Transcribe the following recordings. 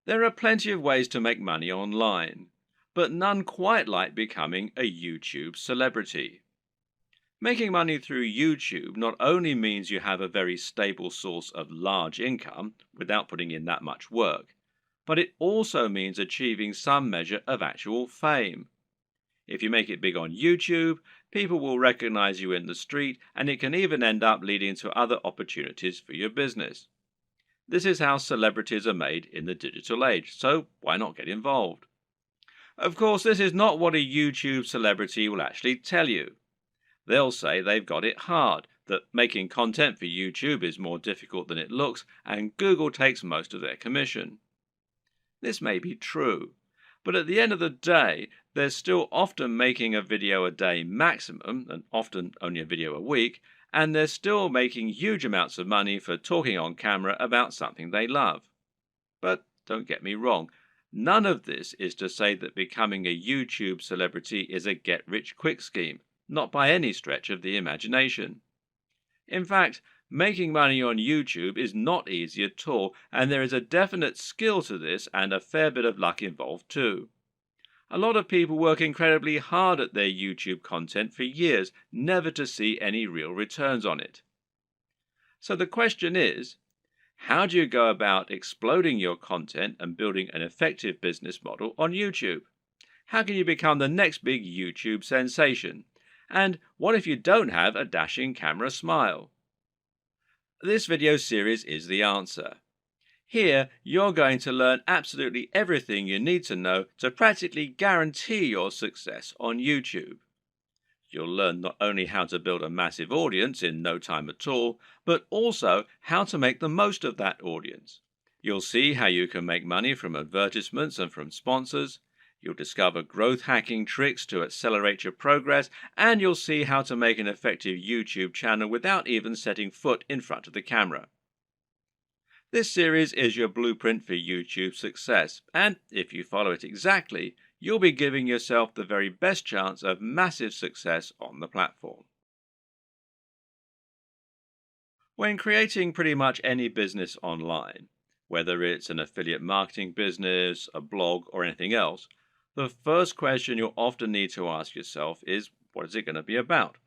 There are plenty of ways to make money online, but none quite like becoming a YouTube celebrity. Making money through YouTube not only means you have a very stable source of large income without putting in that much work, but it also means achieving some measure of actual fame. If you make it big on YouTube, people will recognize you in the street, and it can even end up leading to other opportunities for your business. This is how celebrities are made in the digital age, so why not get involved? Of course, this is not what a YouTube celebrity will actually tell you. They'll say they've got it hard, that making content for YouTube is more difficult than it looks, and Google takes most of their commission. This may be true, but at the end of the day, they're still often making a video a day maximum, and often only a video a week, and they're still making huge amounts of money for talking on camera about something they love. But don't get me wrong, none of this is to say that becoming a YouTube celebrity is a get-rich-quick scheme, not by any stretch of the imagination. In fact, making money on YouTube is not easy at all, and there is a definite skill to this and a fair bit of luck involved too. A lot of people work incredibly hard at their YouTube content for years, never to see any real returns on it. So the question is, how do you go about exploding your content and building an effective business model on YouTube? How can you become the next big YouTube sensation? And what if you don't have a dashing camera smile? This video series is the answer. Here, you're going to learn absolutely everything you need to know to practically guarantee your success on YouTube. You'll learn not only how to build a massive audience in no time at all, but also how to make the most of that audience. You'll see how you can make money from advertisements and from sponsors. You'll discover growth hacking tricks to accelerate your progress, and you'll see how to make an effective YouTube channel without even setting foot in front of the camera. This series is your blueprint for YouTube success, and if you follow it exactly, you'll be giving yourself the very best chance of massive success on the platform. When creating pretty much any business online, whether it's an affiliate marketing business, a blog, or anything else, the first question you'll often need to ask yourself is, what is it going to be about?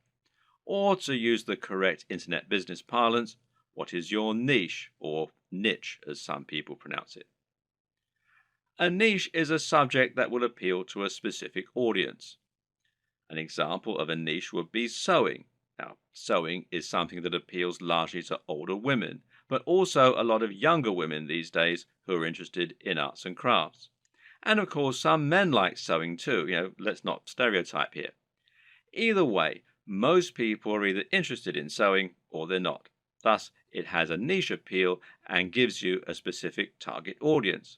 Or to use the correct internet business parlance, what is your niche, or niche as some people pronounce it? A niche is a subject that will appeal to a specific audience. An example of a niche would be sewing. Now, sewing is something that appeals largely to older women, but also a lot of younger women these days who are interested in arts and crafts. And of course, some men like sewing too. Let's not stereotype here. Either way, most people are either interested in sewing or they're not. Thus, it has a niche appeal and gives you a specific target audience.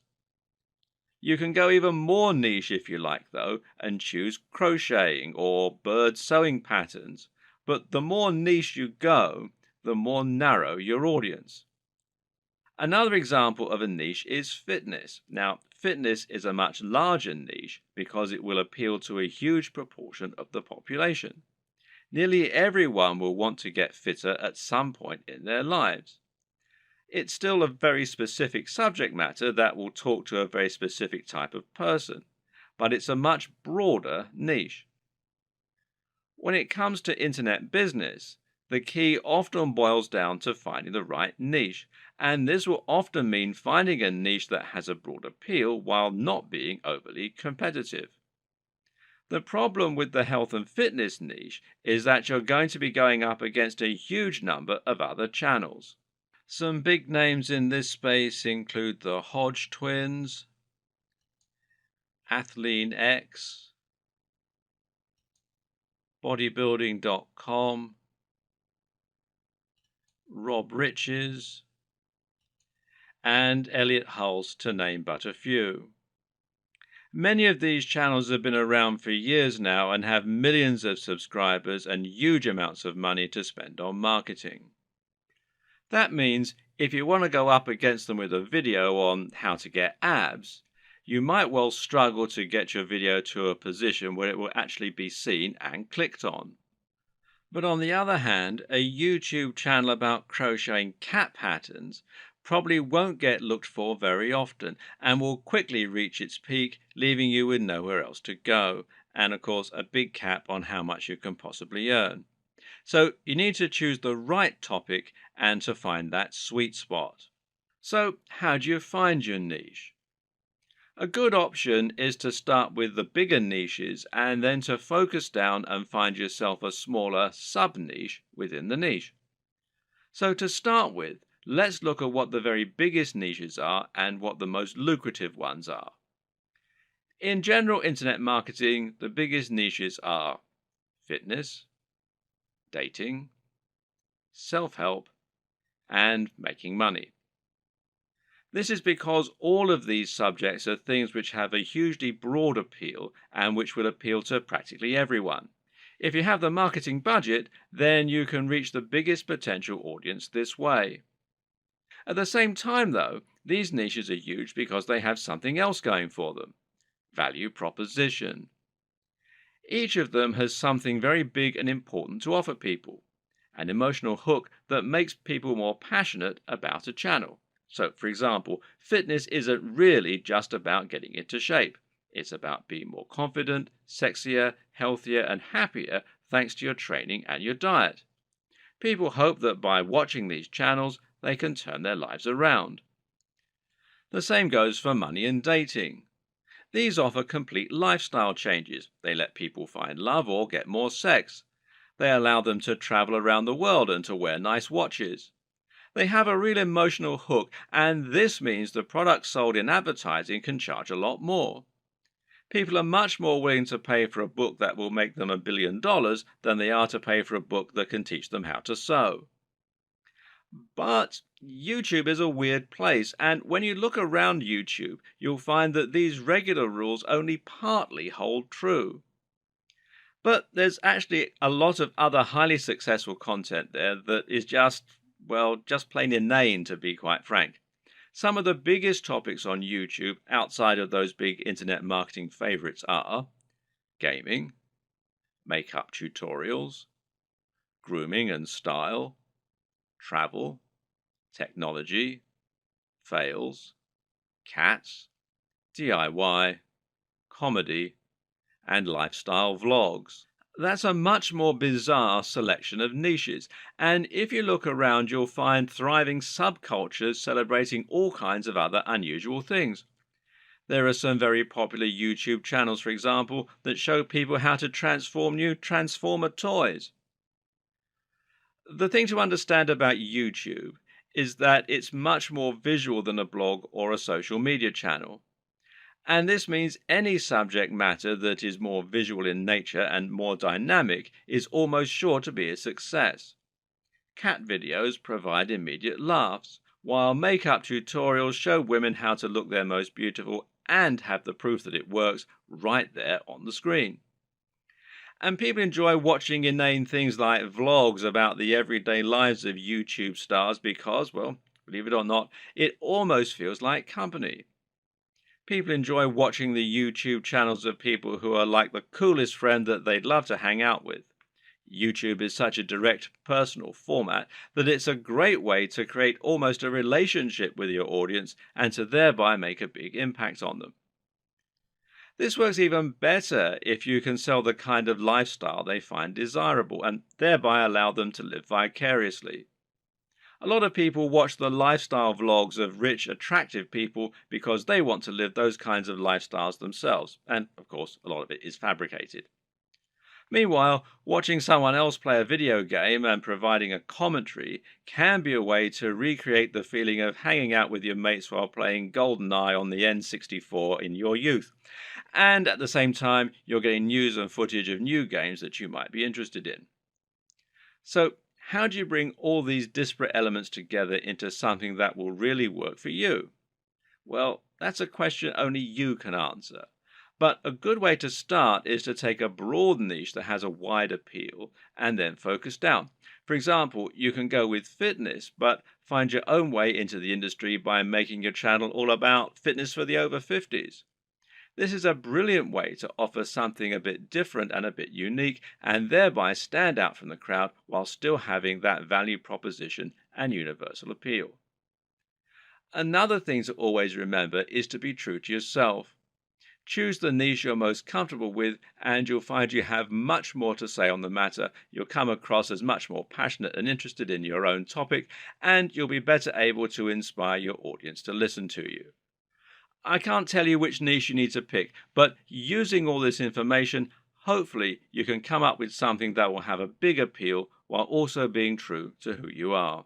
You can go even more niche if you like, though, and choose crocheting or bird sewing patterns. But the more niche you go, the more narrow your audience. Another example of a niche is fitness. Now, fitness is a much larger niche because it will appeal to a huge proportion of the population. Nearly everyone will want to get fitter at some point in their lives. It's still a very specific subject matter that will talk to a very specific type of person, but it's a much broader niche. When it comes to internet business, the key often boils down to finding the right niche, and this will often mean finding a niche that has a broad appeal while not being overly competitive. The problem with the health and fitness niche is that you're going to be going up against a huge number of other channels. Some big names in this space include the Hodge twins, Athlean X, bodybuilding.com, Rob Riches, and Elliot Hulse, to name but a few. Many of these channels have been around for years now and have millions of subscribers and huge amounts of money to spend on marketing. That means if you want to go up against them with a video on how to get abs, you might well struggle to get your video to a position where it will actually be seen and clicked on. But on the other hand, a YouTube channel about crocheting cat patterns probably won't get looked for very often and will quickly reach its peak, leaving you with nowhere else to go, and of course, a big cap on how much you can possibly earn. So, you need to choose the right topic and to find that sweet spot. So, how do you find your niche? A good option is to start with the bigger niches and then to focus down and find yourself a smaller sub niche within the niche. So, to start with, let's look at what the very biggest niches are and what the most lucrative ones are. In general internet marketing, the biggest niches are fitness, dating, self help, and making money. This is because all of these subjects are things which have a hugely broad appeal and which will appeal to practically everyone. If you have the marketing budget, then you can reach the biggest potential audience this way. At the same time, though, these niches are huge because they have something else going for them: value proposition. Each of them has something very big and important to offer people, an emotional hook that makes people more passionate about a channel. So, for example, fitness isn't really just about getting into shape. It's about being more confident, sexier, healthier, and happier thanks to your training and your diet. People hope that by watching these channels, they can turn their lives around. The same goes for money and dating. These offer complete lifestyle changes. They let people find love or get more sex. They allow them to travel around the world and to wear nice watches. They have a real emotional hook, and this means the products sold in advertising can charge a lot more. People are much more willing to pay for a book that will make them $1 billion than they are to pay for a book that can teach them how to sew. But YouTube is a weird place, and when you look around YouTube, you'll find that these regular rules only partly hold true. But there's actually a lot of other highly successful content there that is just, well, just plain inane, to be quite frank. Some of the biggest topics on YouTube outside of those big internet marketing favorites are gaming, makeup tutorials, grooming and style, travel, technology, fails, cats, DIY, comedy, and lifestyle vlogs. That's a much more bizarre selection of niches, and if you look around, you'll find thriving subcultures celebrating all kinds of other unusual things. There are some very popular YouTube channels, for example, that show people how to transform new Transformer toys. The thing to understand about YouTube is that it's much more visual than a blog or a social media channel. And this means any subject matter that is more visual in nature and more dynamic is almost sure to be a success. Cat videos provide immediate laughs, while makeup tutorials show women how to look their most beautiful and have the proof that it works right there on the screen. And people enjoy watching inane things like vlogs about the everyday lives of YouTube stars because, well, believe it or not, it almost feels like company. People enjoy watching the YouTube channels of people who are like the coolest friend that they'd love to hang out with. YouTube is such a direct, personal format that it's a great way to create almost a relationship with your audience and to thereby make a big impact on them. This works even better if you can sell the kind of lifestyle they find desirable and thereby allow them to live vicariously. A lot of people watch the lifestyle vlogs of rich, attractive people because they want to live those kinds of lifestyles themselves, and of course, a lot of it is fabricated. Meanwhile, watching someone else play a video game and providing a commentary can be a way to recreate the feeling of hanging out with your mates while playing GoldenEye on the N64 in your youth. And at the same time, you're getting news and footage of new games that you might be interested in. So, how do you bring all these disparate elements together into something that will really work for you? Well, that's a question only you can answer. But a good way to start is to take a broad niche that has a wide appeal and then focus down. For example, you can go with fitness, but find your own way into the industry by making your channel all about fitness for the over 50s. This is a brilliant way to offer something a bit different and a bit unique, and thereby stand out from the crowd while still having that value proposition and universal appeal. Another thing to always remember is to be true to yourself. Choose the niche you're most comfortable with, and you'll find you have much more to say on the matter. You'll come across as much more passionate and interested in your own topic, and you'll be better able to inspire your audience to listen to you. I can't tell you which niche you need to pick, but using all this information, hopefully you can come up with something that will have a big appeal while also being true to who you are.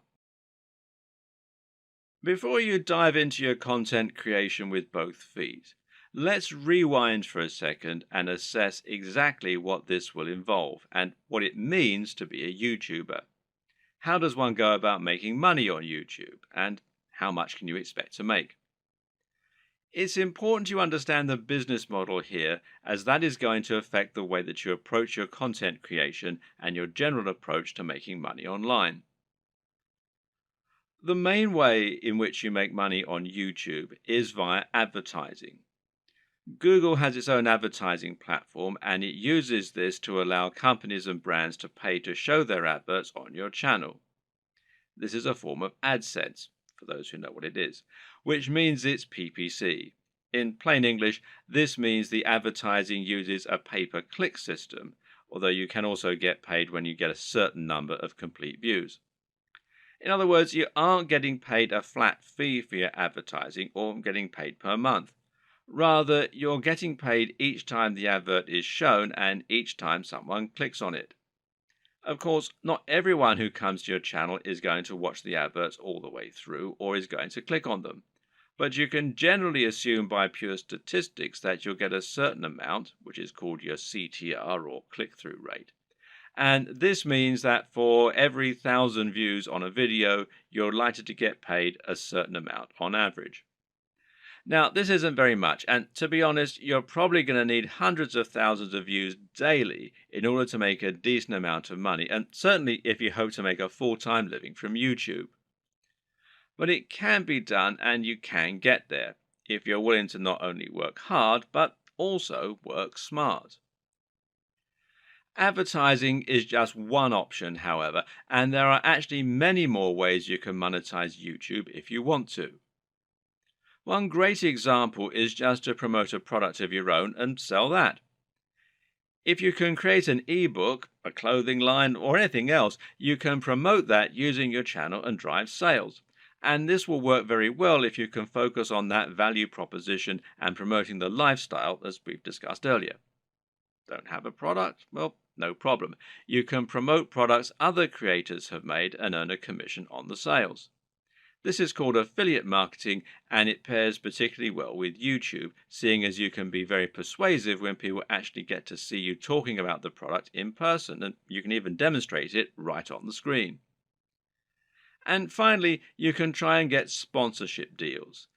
Before you dive into your content creation with both feet, let's rewind for a second and assess exactly what this will involve and what it means to be a YouTuber. How does one go about making money on YouTube, and how much can you expect to make? It's important you understand the business model here, as that is going to affect the way that you approach your content creation and your general approach to making money online. The main way in which you make money on YouTube is via advertising. Google has its own advertising platform, and it uses this to allow companies and brands to pay to show their adverts on your channel. This is a form of AdSense, for those who know what it is, which means it's PPC. In plain English, this means the advertising uses a pay-per-click system, although you can also get paid when you get a certain number of complete views. In other words, you aren't getting paid a flat fee for your advertising or getting paid per month. Rather, you're getting paid each time the advert is shown and each time someone clicks on it. Of course, not everyone who comes to your channel is going to watch the adverts all the way through or is going to click on them. But you can generally assume by pure statistics that you'll get a certain amount, which is called your CTR or click-through rate. And this means that for every 1,000 views on a video, you're likely to get paid a certain amount on average. Now, this isn't very much, and to be honest, you're probably going to need hundreds of thousands of views daily in order to make a decent amount of money, and certainly if you hope to make a full-time living from YouTube. But it can be done, and you can get there, if you're willing to not only work hard, but also work smart. Advertising is just one option, however, and there are actually many more ways you can monetize YouTube if you want to. One great example is just to promote a product of your own and sell that. If you can create an ebook, a clothing line, or anything else, you can promote that using your channel and drive sales. And this will work very well if you can focus on that value proposition and promoting the lifestyle as we've discussed earlier. Don't have a product? Well, no problem. You can promote products other creators have made and earn a commission on the sales. This is called affiliate marketing, and it pairs particularly well with YouTube, seeing as you can be very persuasive when people actually get to see you talking about the product in person, and you can even demonstrate it right on the screen. And finally, you can try and get sponsorship deals.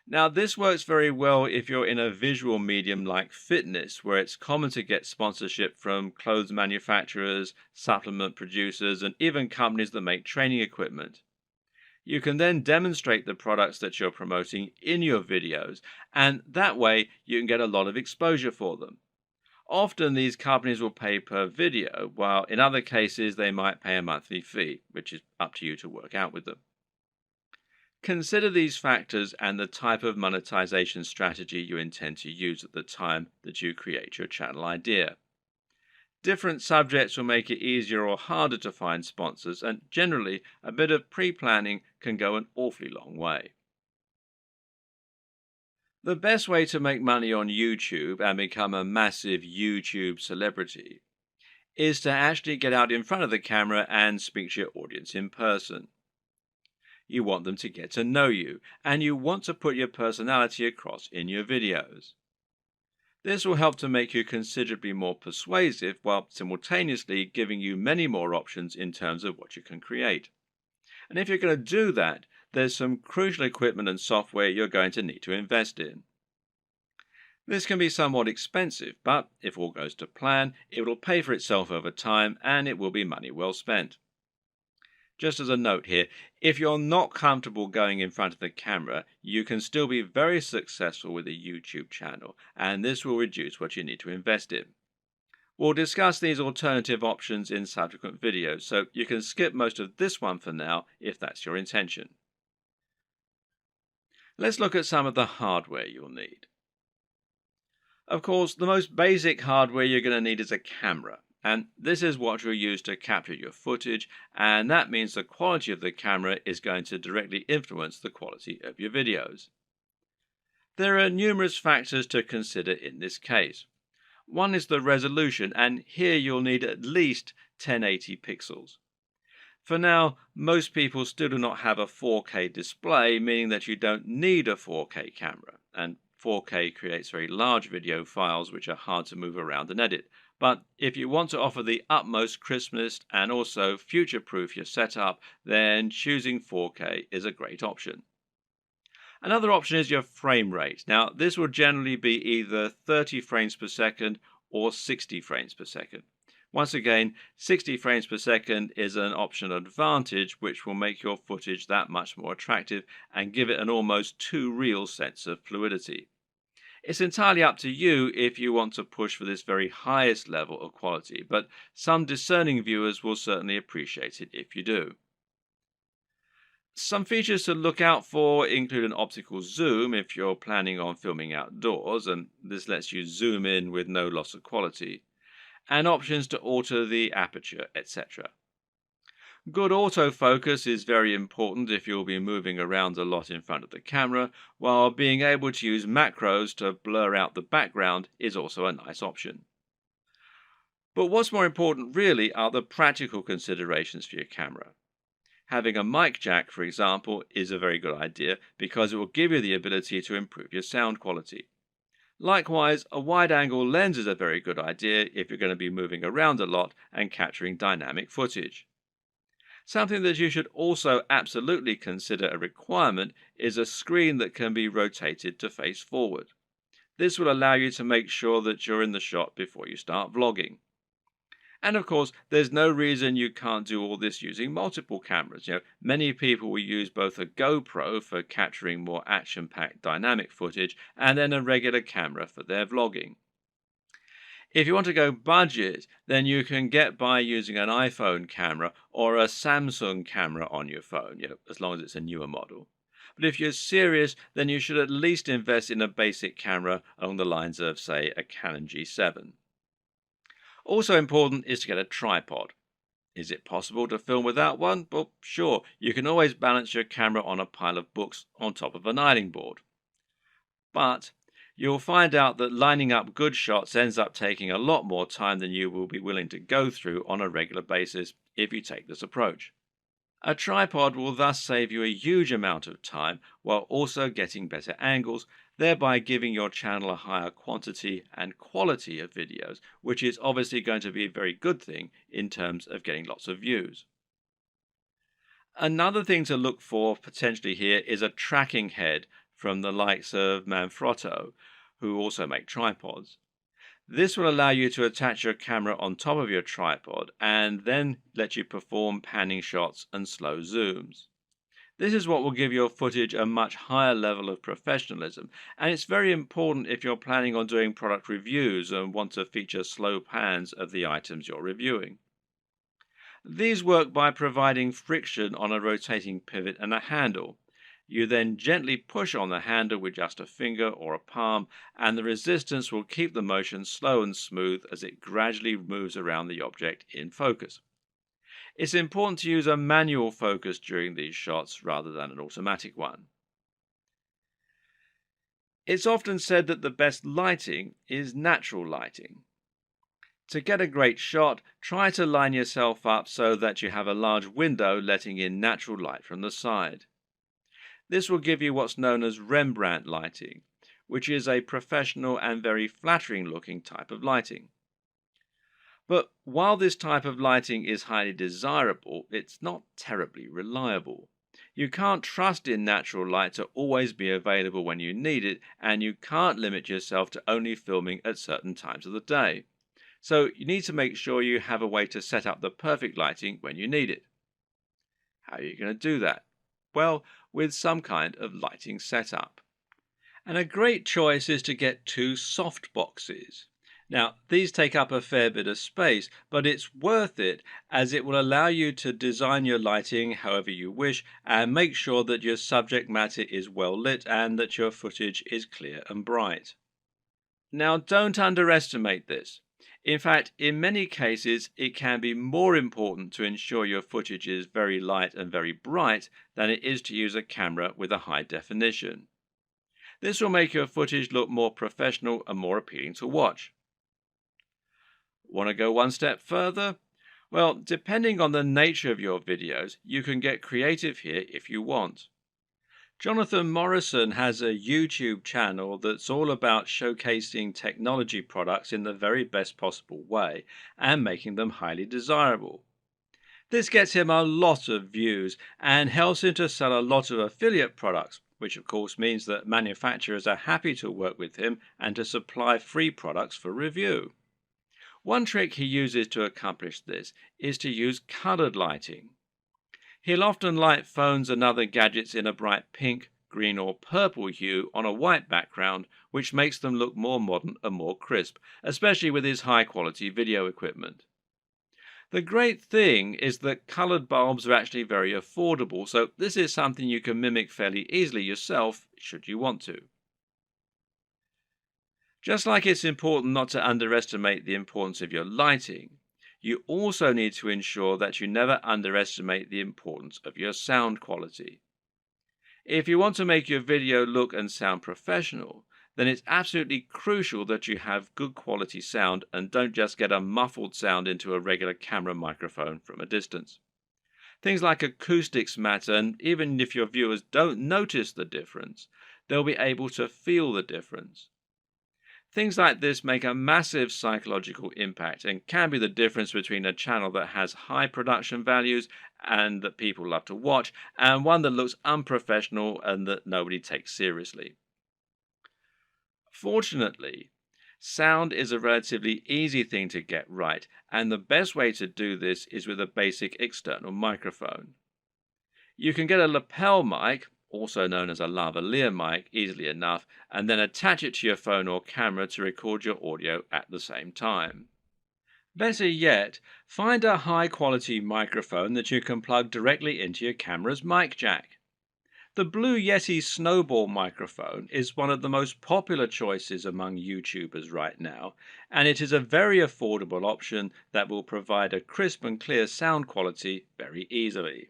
Now, this works very well if you're in a visual medium like fitness, where it's common to get sponsorship from clothes manufacturers, supplement producers, and even companies that make training equipment. You can then demonstrate the products that you're promoting in your videos, and that way you can get a lot of exposure for them. Often these companies will pay per video, while in other cases they might pay a monthly fee, which is up to you to work out with them. Consider these factors and the type of monetization strategy you intend to use at the time that you create your channel idea. Different subjects will make it easier or harder to find sponsors, and generally, a bit of pre-planning can go an awfully long way. The best way to make money on YouTube and become a massive YouTube celebrity is to actually get out in front of the camera and speak to your audience in person. You want them to get to know you, and you want to put your personality across in your videos. This will help to make you considerably more persuasive while simultaneously giving you many more options in terms of what you can create. And if you're going to do that, there's some crucial equipment and software you're going to need to invest in. This can be somewhat expensive, but if all goes to plan, it will pay for itself over time and it will be money well spent. Just as a note here, if you're not comfortable going in front of the camera, you can still be very successful with a YouTube channel, and this will reduce what you need to invest in. We'll discuss these alternative options in subsequent videos, so you can skip most of this one for now if that's your intention. Let's look at some of the hardware you'll need. Of course, the most basic hardware you're going to need is a camera, and this is what you'll use to capture your footage, and that means the quality of the camera is going to directly influence the quality of your videos. There are numerous factors to consider in this case. One is the resolution, and here you'll need at least 1080 pixels. For now, most people still do not have a 4K display, meaning that you don't need a 4K camera, and 4K creates very large video files which are hard to move around and edit. But if you want to offer the utmost crispness and also future-proof your setup, then choosing 4K is a great option. Another option is your frame rate. Now, this will generally be either 30 frames per second or 60 frames per second. Once again, 60 frames per second is an optional advantage which will make your footage that much more attractive and give it an almost too real sense of fluidity. It's entirely up to you if you want to push for this very highest level of quality, but some discerning viewers will certainly appreciate it if you do. Some features to look out for include an optical zoom if you're planning on filming outdoors, and this lets you zoom in with no loss of quality, and options to alter the aperture, etc. Good autofocus is very important if you'll be moving around a lot in front of the camera, while being able to use macros to blur out the background is also a nice option. But what's more important really are the practical considerations for your camera. Having a mic jack, for example, is a very good idea because it will give you the ability to improve your sound quality. Likewise, a wide-angle lens is a very good idea if you're going to be moving around a lot and capturing dynamic footage. Something that you should also absolutely consider a requirement is a screen that can be rotated to face forward. This will allow you to make sure that you're in the shot before you start vlogging. And of course, there's no reason you can't do all this using multiple cameras. Many people will use both a GoPro for capturing more action-packed dynamic footage and then a regular camera for their vlogging. If you want to go budget, then you can get by using an iPhone camera or a Samsung camera on your phone, as long as it's a newer model. But if you're serious, then you should at least invest in a basic camera along the lines of, say, a Canon G7. Also important is to get a tripod. Is it possible to film without one? Well, sure, you can always balance your camera on a pile of books on top of an ironing board. But you'll find out that lining up good shots ends up taking a lot more time than you will be willing to go through on a regular basis if you take this approach. A tripod will thus save you a huge amount of time while also getting better angles, thereby giving your channel a higher quantity and quality of videos, which is obviously going to be a very good thing in terms of getting lots of views. Another thing to look for potentially here is a tracking head from the likes of Manfrotto, who also make tripods. This will allow you to attach your camera on top of your tripod and then let you perform panning shots and slow zooms. This is what will give your footage a much higher level of professionalism, and it's very important if you're planning on doing product reviews and want to feature slow pans of the items you're reviewing. These work by providing friction on a rotating pivot and a handle. You then gently push on the handle with just a finger or a palm, and the resistance will keep the motion slow and smooth as it gradually moves around the object in focus. It's important to use a manual focus during these shots rather than an automatic one. It's often said that the best lighting is natural lighting. To get a great shot, try to line yourself up so that you have a large window letting in natural light from the side. This will give you what's known as Rembrandt lighting, which is a professional and very flattering looking type of lighting. But while this type of lighting is highly desirable, it's not terribly reliable. You can't trust in natural light to always be available when you need it, and you can't limit yourself to only filming at certain times of the day. So you need to make sure you have a way to set up the perfect lighting when you need it. How are you going to do that? Well, with some kind of lighting setup. And a great choice is to get two soft boxes. Now, these take up a fair bit of space, but it's worth it as it will allow you to design your lighting however you wish and make sure that your subject matter is well lit and that your footage is clear and bright. Now, don't underestimate this. In fact, in many cases, it can be more important to ensure your footage is very light and very bright than it is to use a camera with a high definition. This will make your footage look more professional and more appealing to watch. Want to go one step further? Well, depending on the nature of your videos, you can get creative here if you want. Jonathan Morrison has a YouTube channel that's all about showcasing technology products in the very best possible way and making them highly desirable. This gets him a lot of views and helps him to sell a lot of affiliate products, which of course means that manufacturers are happy to work with him and to supply free products for review. One trick he uses to accomplish this is to use colored lighting. He'll often light phones and other gadgets in a bright pink, green or purple hue on a white background, which makes them look more modern and more crisp, especially with his high quality video equipment. The great thing is that colored bulbs are actually very affordable, so this is something you can mimic fairly easily yourself should you want to. Just like it's important not to underestimate the importance of your lighting, you also need to ensure that you never underestimate the importance of your sound quality. If you want to make your video look and sound professional, then it's absolutely crucial that you have good quality sound and don't just get a muffled sound into a regular camera microphone from a distance. Things like acoustics matter, and even if your viewers don't notice the difference, they'll be able to feel the difference. Things like this make a massive psychological impact and can be the difference between a channel that has high production values and that people love to watch, and one that looks unprofessional and that nobody takes seriously. Fortunately, sound is a relatively easy thing to get right, and the best way to do this is with a basic external microphone. You can get a lapel mic, also known as a lavalier mic, easily enough, and then attach it to your phone or camera to record your audio at the same time. Better yet, find a high quality microphone that you can plug directly into your camera's mic jack. The Blue Yeti Snowball microphone is one of the most popular choices among YouTubers right now, and it is a very affordable option that will provide a crisp and clear sound quality very easily.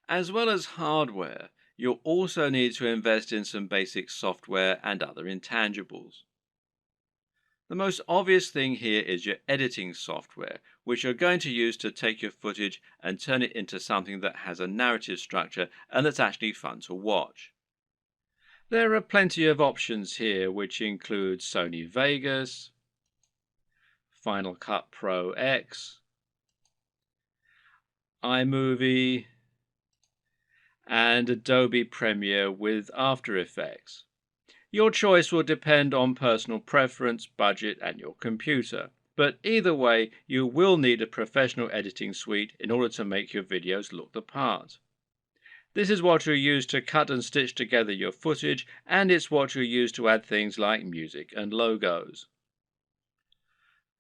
As well as hardware, you'll also need to invest in some basic software and other intangibles. The most obvious thing here is your editing software, which you're going to use to take your footage and turn it into something that has a narrative structure and that's actually fun to watch. There are plenty of options here, which include Sony Vegas, Final Cut Pro X, iMovie, and Adobe Premiere with After Effects. Your choice will depend on personal preference, budget, and your computer. But either way, you will need a professional editing suite in order to make your videos look the part. This is what you'll use to cut and stitch together your footage, and it's what you'll use to add things like music and logos.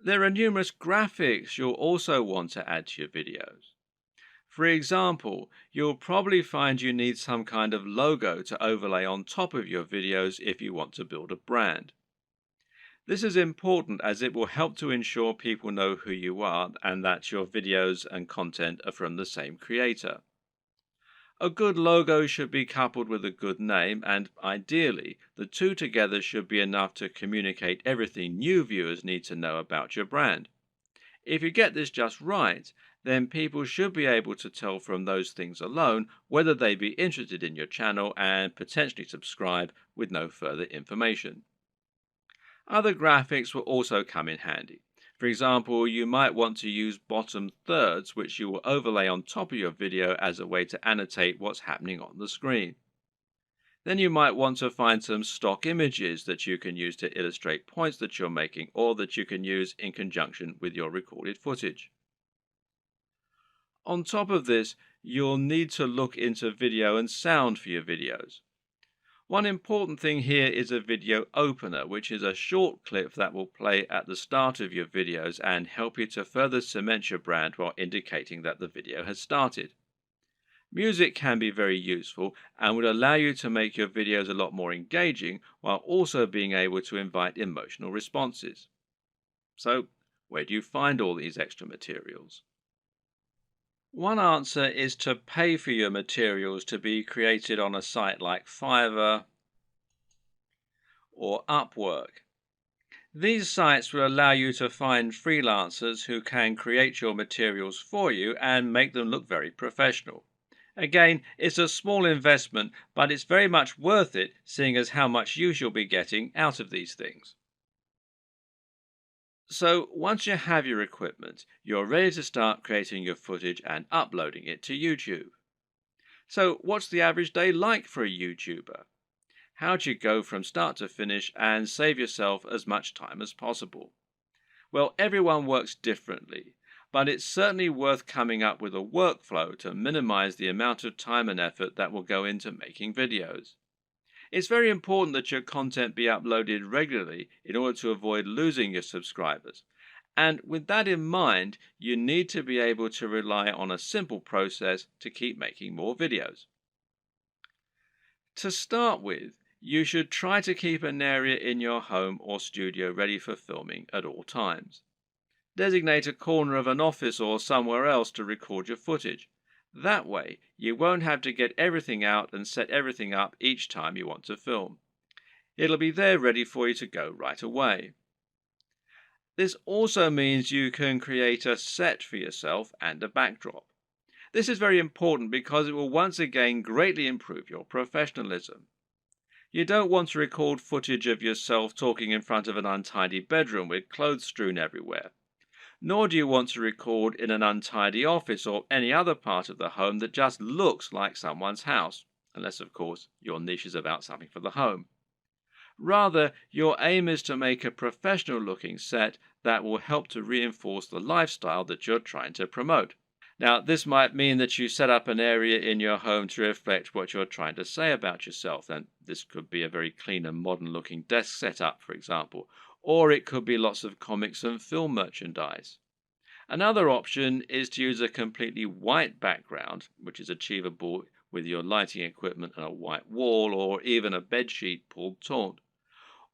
There are numerous graphics you'll also want to add to your videos. For example, you'll probably find you need some kind of logo to overlay on top of your videos if you want to build a brand. This is important as it will help to ensure people know who you are and that your videos and content are from the same creator. A good logo should be coupled with a good name, and ideally, the two together should be enough to communicate everything new viewers need to know about your brand. If you get this just right, then people should be able to tell from those things alone whether they'd be interested in your channel and potentially subscribe with no further information. Other graphics will also come in handy. For example, you might want to use bottom thirds, which you will overlay on top of your video as a way to annotate what's happening on the screen. Then you might want to find some stock images that you can use to illustrate points that you're making or that you can use in conjunction with your recorded footage. On top of this, you'll need to look into video and sound for your videos. One important thing here is a video opener, which is a short clip that will play at the start of your videos and help you to further cement your brand while indicating that the video has started. Music can be very useful and would allow you to make your videos a lot more engaging while also being able to invite emotional responses. So, where do you find all these extra materials? One answer is to pay for your materials to be created on a site like Fiverr or Upwork. These sites will allow you to find freelancers who can create your materials for you and make them look very professional. Again, it's a small investment, but it's very much worth it, seeing as how much use you'll be getting out of these things. So, once you have your equipment, you're ready to start creating your footage and uploading it to YouTube. So, what's the average day like for a YouTuber? How do you go from start to finish and save yourself as much time as possible? Well, everyone works differently, but it's certainly worth coming up with a workflow to minimize the amount of time and effort that will go into making videos. It's very important that your content be uploaded regularly in order to avoid losing your subscribers. And with that in mind, you need to be able to rely on a simple process to keep making more videos. To start with, you should try to keep an area in your home or studio ready for filming at all times. Designate a corner of an office or somewhere else to record your footage. That way, you won't have to get everything out and set everything up each time you want to film. It'll be there ready for you to go right away. This also means you can create a set for yourself and a backdrop. This is very important because it will once again greatly improve your professionalism. You don't want to record footage of yourself talking in front of an untidy bedroom with clothes strewn everywhere. Nor do you want to record in an untidy office or any other part of the home that just looks like someone's house, unless, of course, your niche is about something for the home. Rather, your aim is to make a professional-looking set that will help to reinforce the lifestyle that you're trying to promote. Now, this might mean that you set up an area in your home to reflect what you're trying to say about yourself, and this could be a very clean and modern-looking desk setup, for example, or it could be lots of comics and film merchandise. Another option is to use a completely white background, which is achievable with your lighting equipment and a white wall or even a bedsheet pulled taut,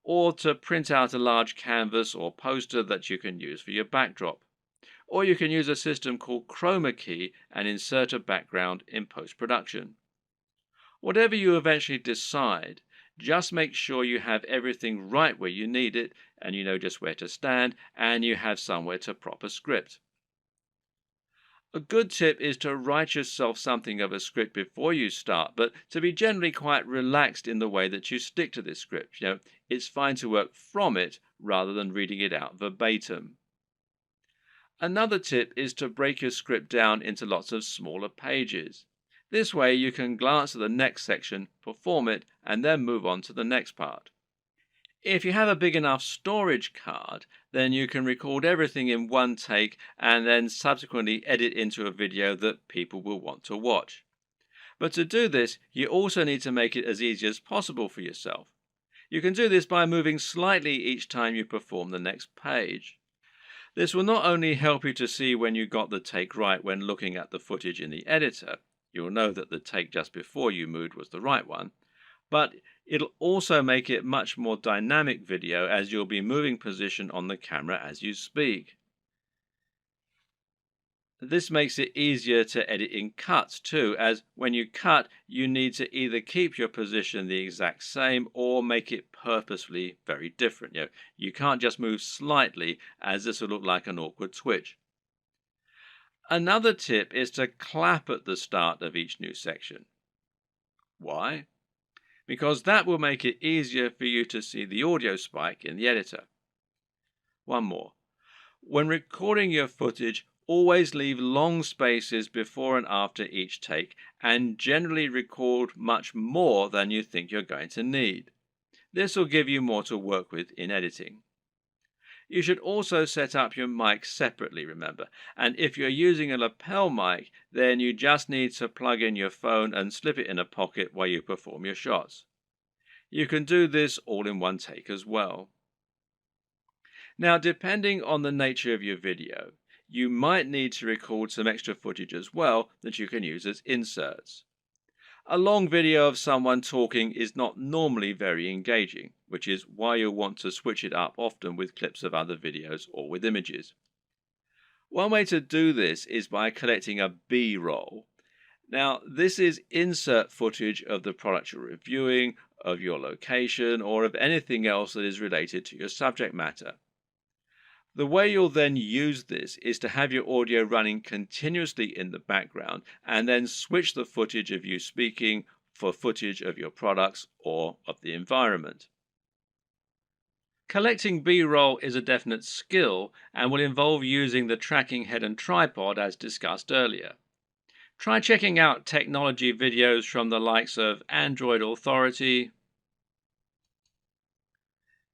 or to print out a large canvas or poster that you can use for your backdrop. Or you can use a system called chroma key and insert a background in post-production. Whatever you eventually decide, just make sure you have everything right where you need it, and you know just where to stand, and you have somewhere to prop a script. A good tip is to write yourself something of a script before you start, but to be generally quite relaxed in the way that you stick to this script. It's fine to work from it rather than reading it out verbatim. Another tip is to break your script down into lots of smaller pages. This way you can glance at the next section, perform it, and then move on to the next part. If you have a big enough storage card, then you can record everything in one take and then subsequently edit into a video that people will want to watch. But to do this, you also need to make it as easy as possible for yourself. You can do this by moving slightly each time you perform the next page. This will not only help you to see when you got the take right when looking at the footage in the editor, you'll know that the take just before you moved was the right one, but it'll also make it much more dynamic video as you'll be moving position on the camera as you speak. This makes it easier to edit in cuts too, as when you cut, you need to either keep your position the exact same or make it purposefully very different. You can't just move slightly, as this will look like an awkward twitch. Another tip is to clap at the start of each new section. Why? Because that will make it easier for you to see the audio spike in the editor. One more. When recording your footage, always leave long spaces before and after each take, and generally record much more than you think you're going to need. This will give you more to work with in editing. You should also set up your mic separately, remember, and if you're using a lapel mic, then you just need to plug in your phone and slip it in a pocket while you perform your shots. You can do this all in one take as well. Now, depending on the nature of your video, you might need to record some extra footage as well that you can use as inserts. A long video of someone talking is not normally very engaging, which is why you'll want to switch it up often with clips of other videos or with images. One way to do this is by collecting a B-roll. Now, this is insert footage of the product you're reviewing, of your location, or of anything else that is related to your subject matter. The way you'll then use this is to have your audio running continuously in the background and then switch the footage of you speaking for footage of your products or of the environment. Collecting B-roll is a definite skill and will involve using the tracking head and tripod as discussed earlier. Try checking out technology videos from the likes of Android Authority,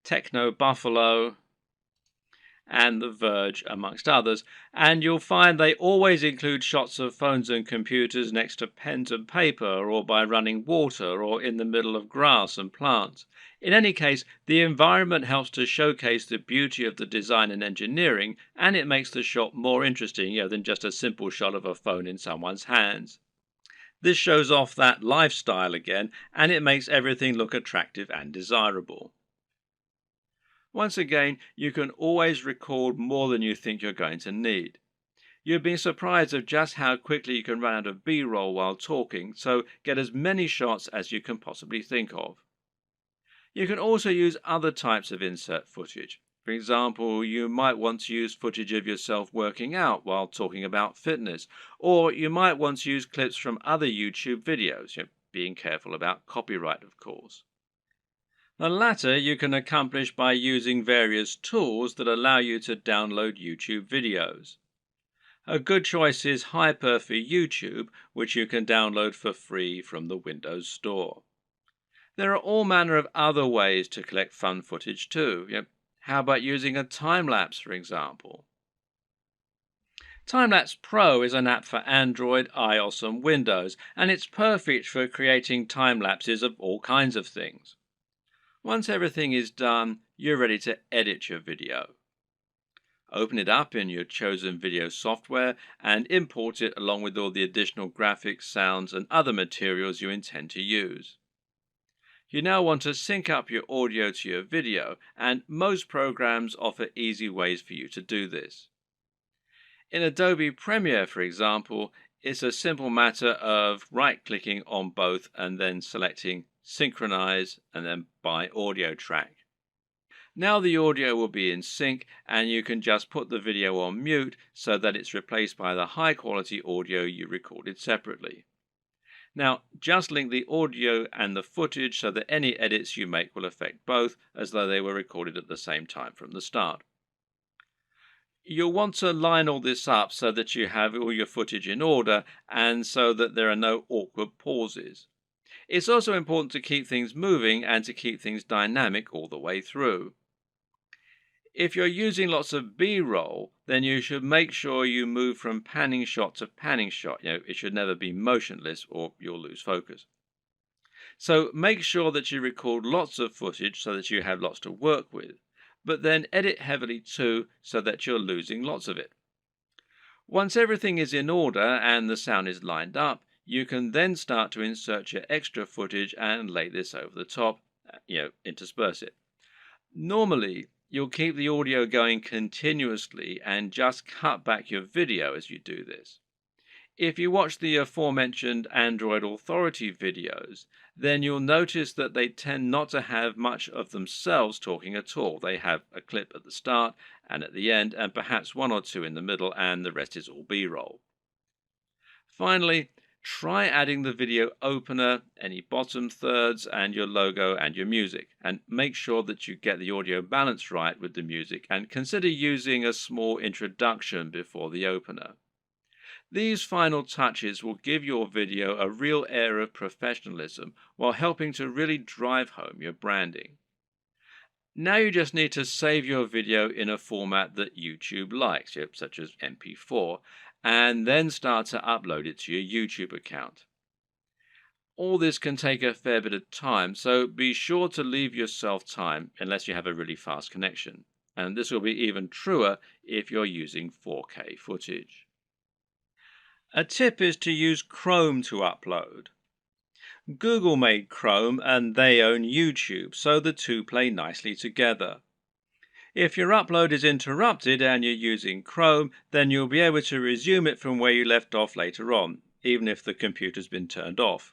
Techno Buffalo, and The Verge, amongst others, and you'll find they always include shots of phones and computers next to pens and paper, or by running water, or in the middle of grass and plants. In any case, the environment helps to showcase the beauty of the design and engineering, and it makes the shot more interesting, than just a simple shot of a phone in someone's hands. This shows off that lifestyle again, and it makes everything look attractive and desirable. Once again, you can always record more than you think you're going to need. You've been surprised of just how quickly you can run out of B-roll while talking, so get as many shots as you can possibly think of. You can also use other types of insert footage. For example, you might want to use footage of yourself working out while talking about fitness, or you might want to use clips from other YouTube videos, being careful about copyright, of course. The latter you can accomplish by using various tools that allow you to download YouTube videos. A good choice is Hyper for YouTube, which you can download for free from the Windows Store. There are all manner of other ways to collect fun footage too. How about using a time-lapse, for example? Time-lapse Pro is an app for Android, iOS and Windows, and it's perfect for creating time-lapses of all kinds of things. Once everything is done, you're ready to edit your video. Open it up in your chosen video software and import it along with all the additional graphics, sounds, and other materials you intend to use. You now want to sync up your audio to your video, and most programs offer easy ways for you to do this. In Adobe Premiere, for example, it's a simple matter of right-clicking on both and then selecting Synchronize and then by audio track. Now the audio will be in sync and you can just put the video on mute so that it's replaced by the high quality audio you recorded separately. Now just link the audio and the footage so that any edits you make will affect both as though they were recorded at the same time from the start. You'll want to line all this up so that you have all your footage in order and so that there are no awkward pauses. It's also important to keep things moving and to keep things dynamic all the way through. If you're using lots of B-roll, then you should make sure you move from panning shot to panning shot. It should never be motionless or you'll lose focus. So make sure that you record lots of footage so that you have lots to work with, but then edit heavily too so that you're losing lots of it. Once everything is in order and the sound is lined up, you can then start to insert your extra footage and lay this over the top, intersperse it. Normally, you'll keep the audio going continuously and just cut back your video as you do this. If you watch the aforementioned Android Authority videos, then you'll notice that they tend not to have much of themselves talking at all. They have a clip at the start and at the end, and perhaps one or two in the middle, and the rest is all B-roll. Finally, try adding the video opener, any bottom thirds, and your logo and your music, and make sure that you get the audio balance right with the music, and consider using a small introduction before the opener. These final touches will give your video a real air of professionalism while helping to really drive home your branding. Now you just need to save your video in a format that YouTube likes, such as MP4, and then start to upload it to your YouTube account. All this can take a fair bit of time, so be sure to leave yourself time unless you have a really fast connection. And this will be even truer if you're using 4K footage. A tip is to use Chrome to upload. Google made Chrome and they own YouTube, so the two play nicely together. If your upload is interrupted and you're using Chrome, then you'll be able to resume it from where you left off later on, even if the computer's been turned off.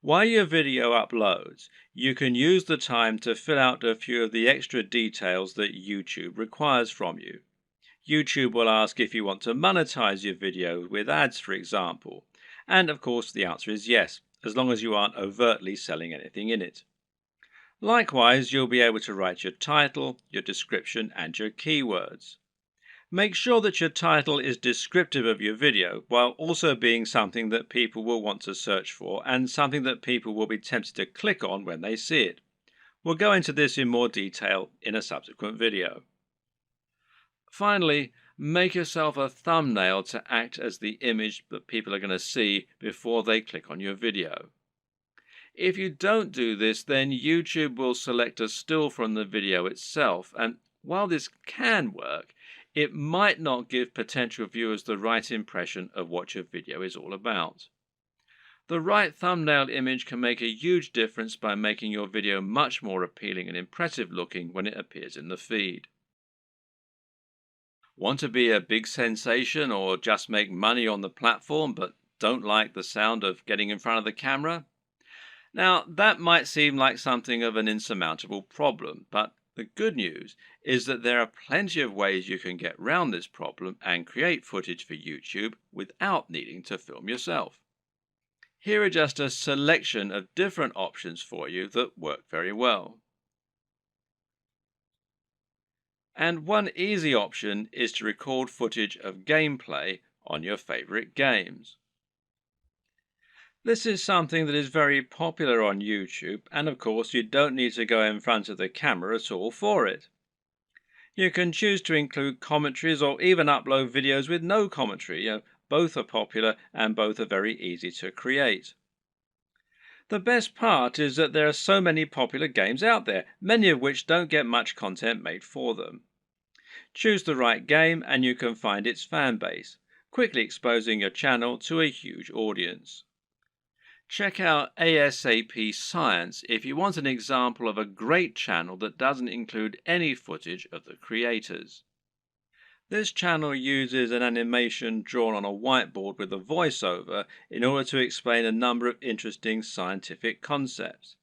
While your video uploads, you can use the time to fill out a few of the extra details that YouTube requires from you. YouTube will ask if you want to monetize your video with ads, for example. And of course, the answer is yes, as long as you aren't overtly selling anything in it. Likewise, you'll be able to write your title, your description, and your keywords. Make sure that your title is descriptive of your video, while also being something that people will want to search for and something that people will be tempted to click on when they see it. We'll go into this in more detail in a subsequent video. Finally, make yourself a thumbnail to act as the image that people are going to see before they click on your video. If you don't do this, then YouTube will select a still from the video itself, and while this can work, it might not give potential viewers the right impression of what your video is all about. The right thumbnail image can make a huge difference by making your video much more appealing and impressive looking when it appears in the feed. Want to be a big sensation or just make money on the platform but don't like the sound of getting in front of the camera? Now, that might seem like something of an insurmountable problem, but the good news is that there are plenty of ways you can get round this problem and create footage for YouTube without needing to film yourself. Here are just a selection of different options for you that work very well. And one easy option is to record footage of gameplay on your favorite games. This is something that is very popular on YouTube, and of course you don't need to go in front of the camera at all for it. You can choose to include commentaries or even upload videos with no commentary. Both are popular and both are very easy to create. The best part is that there are so many popular games out there, many of which don't get much content made for them. Choose the right game and you can find its fan base, quickly exposing your channel to a huge audience. Check out ASAP Science if you want an example of a great channel that doesn't include any footage of the creators. This channel uses an animation drawn on a whiteboard with a voiceover in order to explain a number of interesting scientific concepts.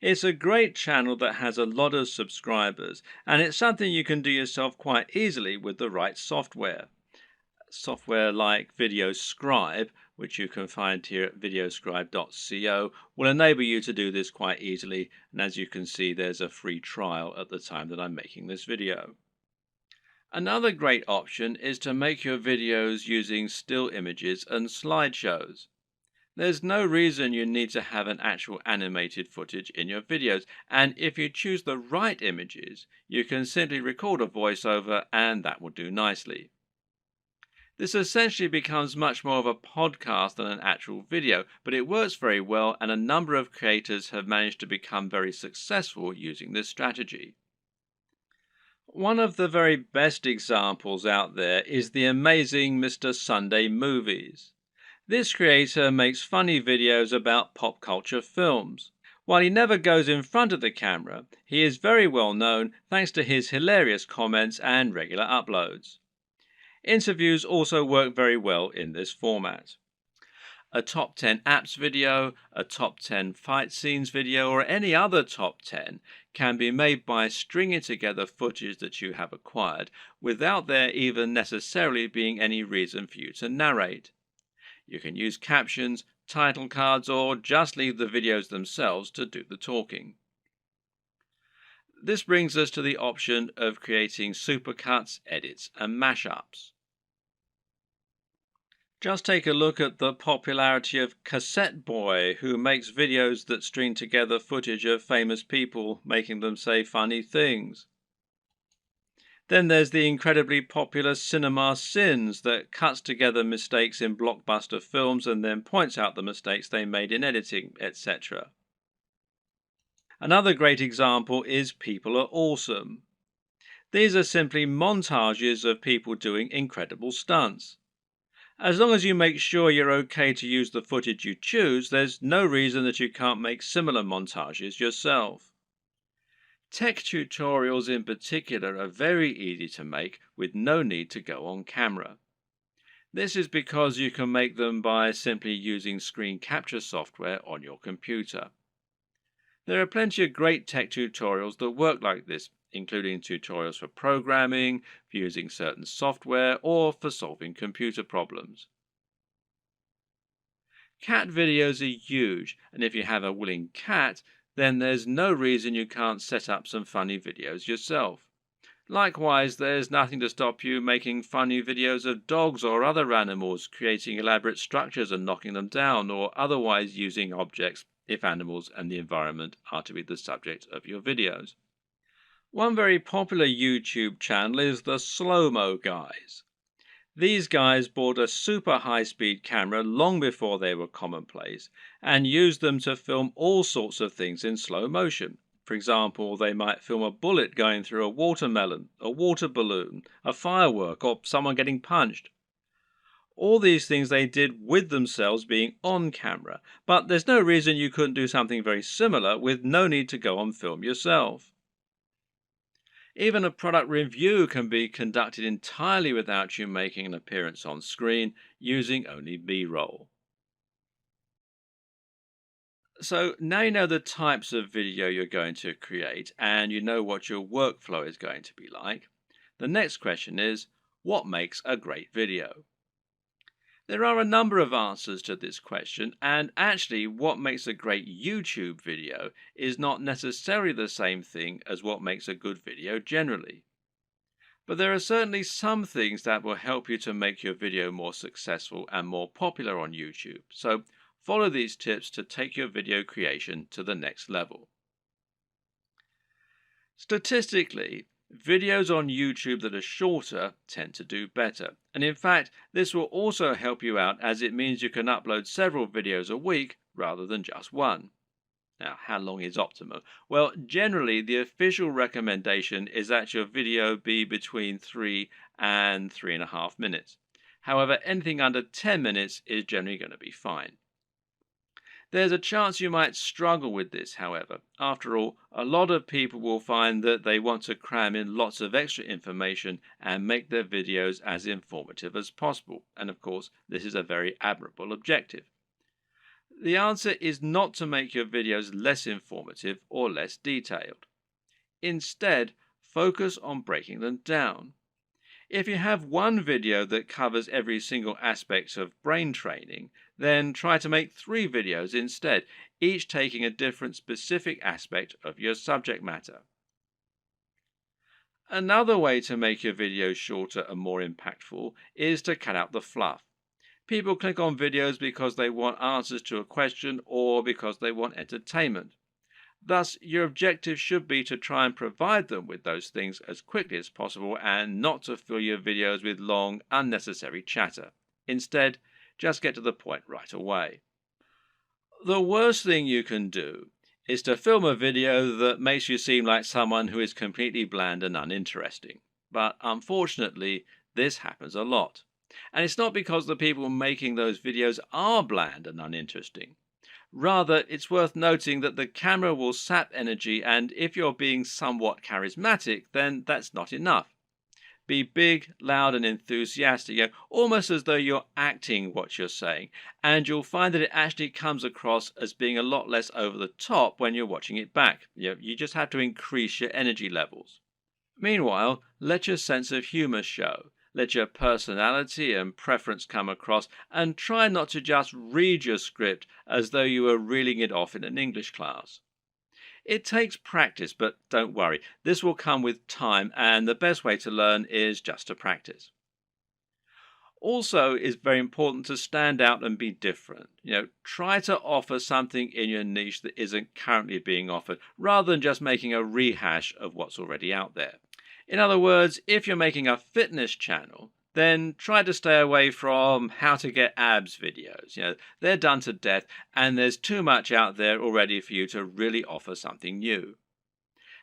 It's a great channel that has a lot of subscribers, and it's something you can do yourself quite easily with the right software. Software like VideoScribe, which you can find here at videoscribe.co, will enable you to do this quite easily, and as you can see there's a free trial at the time that I'm making this video. Another great option is to make your videos using still images and slideshows. There's no reason you need to have an actual animated footage in your videos, and if you choose the right images, you can simply record a voiceover and that will do nicely. This essentially becomes much more of a podcast than an actual video, but it works very well and a number of creators have managed to become very successful using this strategy. One of the very best examples out there is the amazing Mr. Sunday Movies. This creator makes funny videos about pop culture films. While he never goes in front of the camera, he is very well known thanks to his hilarious comments and regular uploads. Interviews also work very well in this format. A top 10 apps video, a top 10 fight scenes video, or any other top 10 can be made by stringing together footage that you have acquired without there even necessarily being any reason for you to narrate. You can use captions, title cards, or just leave the videos themselves to do the talking. This brings us to the option of creating supercuts, edits, and mashups. Just take a look at the popularity of Cassette Boy, who makes videos that string together footage of famous people making them say funny things. Then there's the incredibly popular Cinema Sins that cuts together mistakes in blockbuster films and then points out the mistakes they made in editing, etc. Another great example is People Are Awesome. These are simply montages of people doing incredible stunts. As long as you make sure you're okay to use the footage you choose, there's no reason that you can't make similar montages yourself. Tech tutorials in particular are very easy to make with no need to go on camera. This is because you can make them by simply using screen capture software on your computer. There are plenty of great tech tutorials that work like this, including tutorials for programming, for using certain software, or for solving computer problems. Cat videos are huge, and if you have a willing cat, then there's no reason you can't set up some funny videos yourself. Likewise, there's nothing to stop you making funny videos of dogs or other animals, creating elaborate structures and knocking them down, or otherwise using objects if animals and the environment are to be the subject of your videos. One very popular YouTube channel is the Slow-Mo Guys. These guys bought a super high-speed camera long before they were commonplace and used them to film all sorts of things in slow motion. For example, they might film a bullet going through a watermelon, a water balloon, a firework, or someone getting punched. All these things they did with themselves being on camera, but there's no reason you couldn't do something very similar with no need to go on film yourself. Even a product review can be conducted entirely without you making an appearance on screen, using only B-roll. So now you know the types of video you're going to create and you know what your workflow is going to be like. The next question is, what makes a great video? There are a number of answers to this question, and actually what makes a great YouTube video is not necessarily the same thing as what makes a good video generally. But there are certainly some things that will help you to make your video more successful and more popular on YouTube. So follow these tips to take your video creation to the next level. Statistically, videos on YouTube that are shorter tend to do better. And in fact, this will also help you out as it means you can upload several videos a week rather than just one. Now, how long is optimal? Well, generally, the official recommendation is that your video be between 3 and 3.5 minutes. However, anything under 10 minutes is generally going to be fine. There's a chance you might struggle with this, however. After all, a lot of people will find that they want to cram in lots of extra information and make their videos as informative as possible. And of course, this is a very admirable objective. The answer is not to make your videos less informative or less detailed. Instead, focus on breaking them down. If you have one video that covers every single aspect of brain training, then try to make 3 videos instead, each taking a different specific aspect of your subject matter. Another way to make your videos shorter and more impactful is to cut out the fluff. People click on videos because they want answers to a question or because they want entertainment. Thus, your objective should be to try and provide them with those things as quickly as possible and not to fill your videos with long, unnecessary chatter. Instead, just get to the point right away. The worst thing you can do is to film a video that makes you seem like someone who is completely bland and uninteresting. But unfortunately, this happens a lot. And it's not because the people making those videos are bland and uninteresting. Rather, it's worth noting that the camera will sap energy, and if you're being somewhat charismatic, then that's not enough. Be big, loud, and enthusiastic, almost as though you're acting what you're saying, and you'll find that it actually comes across as being a lot less over the top when you're watching it back. You just have to increase your energy levels. Meanwhile, let your sense of humor show. Let your personality and preference come across, and try not to just read your script as though you were reeling it off in an English class. It takes practice, but don't worry, this will come with time, and the best way to learn is just to practice. Also, it's very important to stand out and be different. Try to offer something in your niche that isn't currently being offered, rather than just making a rehash of what's already out there. In other words, if you're making a fitness channel, then try to stay away from how to get abs videos. They're done to death, and there's too much out there already for you to really offer something new.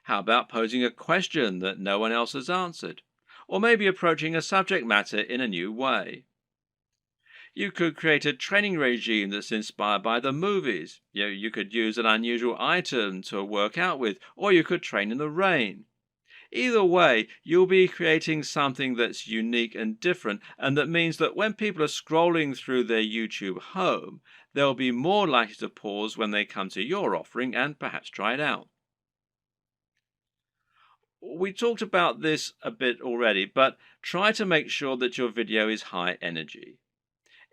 How about posing a question that no one else has answered? Or maybe approaching a subject matter in a new way. You could create a training regime that's inspired by the movies. You could use an unusual item to work out with, or you could train in the rain. Either way, you'll be creating something that's unique and different, and that means that when people are scrolling through their YouTube home, they'll be more likely to pause when they come to your offering and perhaps try it out. We talked about this a bit already, but try to make sure that your video is high energy.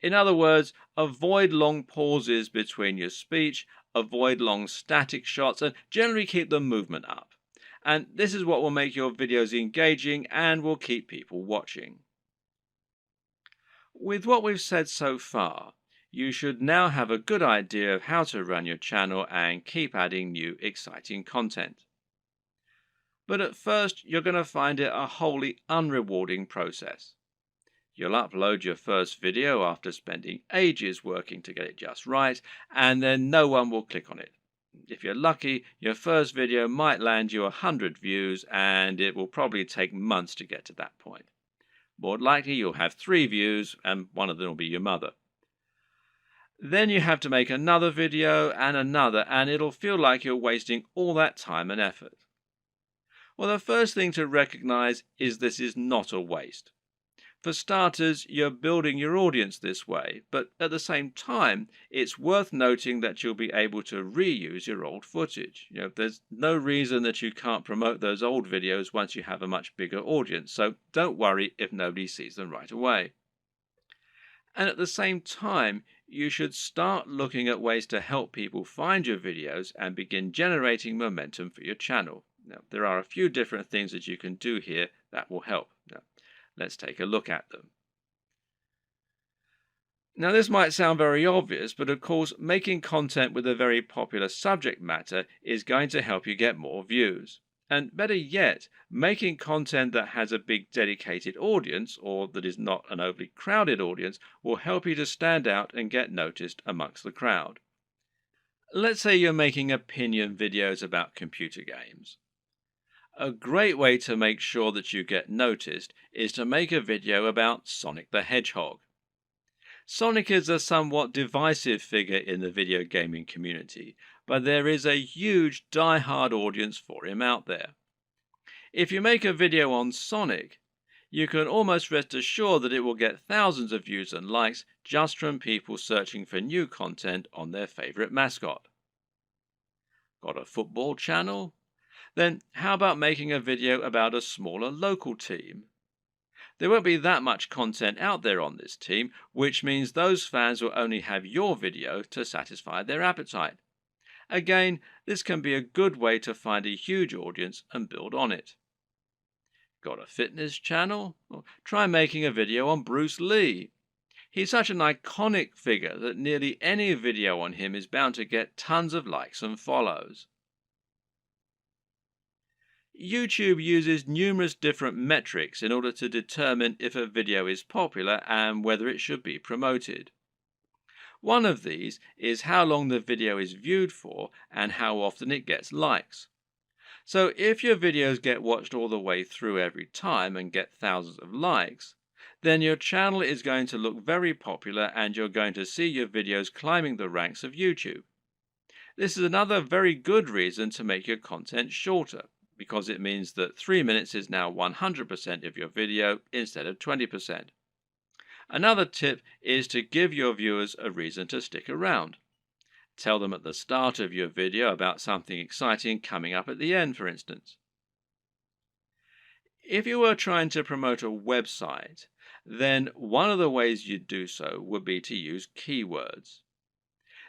In other words, avoid long pauses between your speech, avoid long static shots, and generally keep the movement up. And this is what will make your videos engaging and will keep people watching. With what we've said so far, you should now have a good idea of how to run your channel and keep adding new exciting content. But at first, you're going to find it a wholly unrewarding process. You'll upload your first video after spending ages working to get it just right, and then no one will click on it. If you're lucky, your first video might land you 100 views, and it will probably take months to get to that point. More likely, you'll have 3 views, and one of them will be your mother. Then you have to make another video and another, and it'll feel like you're wasting all that time and effort. Well, the first thing to recognize is this is not a waste. For starters, you're building your audience this way, but at the same time, it's worth noting that you'll be able to reuse your old footage. There's no reason that you can't promote those old videos once you have a much bigger audience, so don't worry if nobody sees them right away. And at the same time, you should start looking at ways to help people find your videos and begin generating momentum for your channel. Now, there are a few different things that you can do here that will help. Let's take a look at them. Now, this might sound very obvious, but of course, making content with a very popular subject matter is going to help you get more views. And better yet, making content that has a big dedicated audience, or that is not an overly crowded audience, will help you to stand out and get noticed amongst the crowd. Let's say you're making opinion videos about computer games. A great way to make sure that you get noticed is to make a video about Sonic the Hedgehog. Sonic is a somewhat divisive figure in the video gaming community, but there is a huge die-hard audience for him out there. If you make a video on Sonic, you can almost rest assured that it will get thousands of views and likes just from people searching for new content on their favorite mascot. Got a football channel? Then how about making a video about a smaller local team? There won't be that much content out there on this team, which means those fans will only have your video to satisfy their appetite. Again, this can be a good way to find a huge audience and build on it. Got a fitness channel? Well, try making a video on Bruce Lee. He's such an iconic figure that nearly any video on him is bound to get tons of likes and follows. YouTube uses numerous different metrics in order to determine if a video is popular and whether it should be promoted. One of these is how long the video is viewed for and how often it gets likes. So if your videos get watched all the way through every time and get thousands of likes, then your channel is going to look very popular and you're going to see your videos climbing the ranks of YouTube. This is another very good reason to make your content shorter, because it means that 3 minutes is now 100% of your video instead of 20%. Another tip is to give your viewers a reason to stick around. Tell them at the start of your video about something exciting coming up at the end, for instance. If you were trying to promote a website, then one of the ways you'd do so would be to use keywords.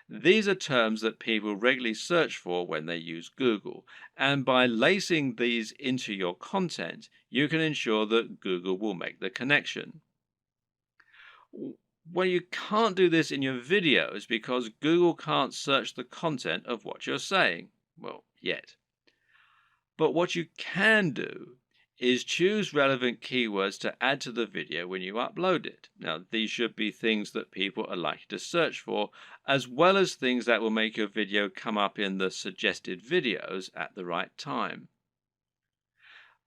These are terms that people regularly search for when they use Google, and by lacing these into your content, you can ensure that Google will make the connection. Well, you can't do this in your videos because Google can't search the content of what you're saying. Well, yet. But what you can do is choose relevant keywords to add to the video when you upload it. Now, these should be things that people are likely to search for, as well as things that will make your video come up in the suggested videos at the right time.